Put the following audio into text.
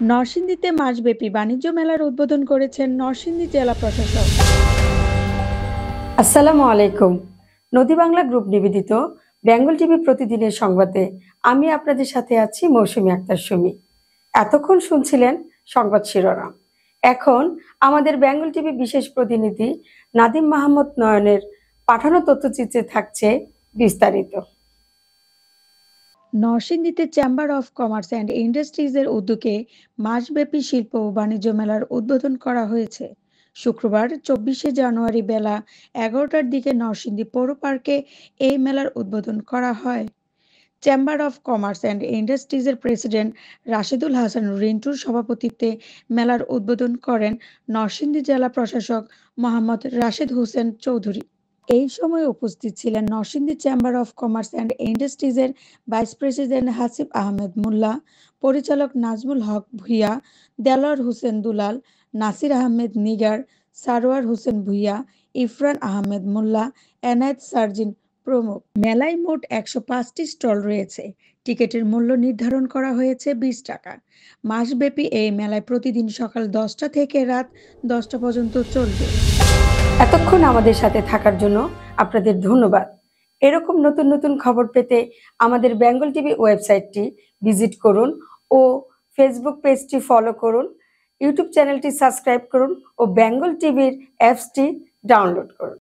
নরসিংদীতে মাসব্যাপী বাণিজ্য মেলার উদ্বোধন করেছেন নরসিংদী জেলা প্রশাসক। আসসালামু আলাইকুম। নদী বাংলা গ্রুপ নিবেদিত বেঙ্গল টিভি প্রতিদিনের সংবাদে আমি আপনাদের সাথে আছি মৌসুমী আক্তার সুমি। এতক্ষণ শুনছিলেন সংবাদ শিরোনাম। এখন আমাদের বেঙ্গল টিভি বিশেষ প্রতিনিধি নাদিম মাহমুদ নয়নের পাঠানো তথ্যচিত্রে থাকছে বিস্তারিত। নরসিংদীতে চেম্বার অফ কমার্স অ্যান্ড ইন্ডাস্ট্রিজের উদ্যোগে মাসব্যাপী শিল্প ও বাণিজ্য মেলার উদ্বোধন করা হয়েছে। শুক্রবার 24শে জানুয়ারি বেলা 11টার দিকে নরসিংদী পৌর পার্কে এই মেলার উদ্বোধন করা হয়। চেম্বার অফ কমার্স অ্যান্ড ইন্ডাস্ট্রিজের প্রেসিডেন্ট রাশেদুল হাসান রিন্টুর সভাপতিত্বে মেলার উদ্বোধন করেন নরসিংদী জেলা প্রশাসক মোহাম্মদ রাশেদ হোসেন চৌধুরী। এই সময় উপস্থিত ছিলেন Narsingdi chamber of commerce and ইন্ডাস্ট্রিজের ভাইস প্রেসিডেন্ট হাসিব আহমেদ মোল্লা, পরিচালক নাজমুল হক ভূঁইয়া, দেলোয়ার হোসেন দুলাল, নাসির আহমেদ নিগার, সারোয়ার হোসেন ভূঁইয়া, ইরফান আহমেদ মোল্লা, এনায়েত সার্জিন প্রমুখ। মেলায় মোট 105টি স্টল রয়েছে। টিকিটের মূল্য নির্ধারণ করা হয়েছে 20 টাকা। মাসব্যাপী এই মেলায় প্রতিদিন সকাল 10টা থেকে রাত 10টা পর্যন্ত চলবে। এতক্ষণ আমাদের সাথে থাকার জন্য আপনাদের ধন্যবাদ। এরকম নতুন নতুন খবর পেতে আমাদের বেঙ্গল টিভি ওয়েবসাইটটি ভিজিট করুন ও ফেসবুক পেজটি ফলো করুন, ইউটিউব চ্যানেলটি সাবস্ক্রাইব করুন ও বেঙ্গল টিভির অ্যাপসটি ডাউনলোড করুন।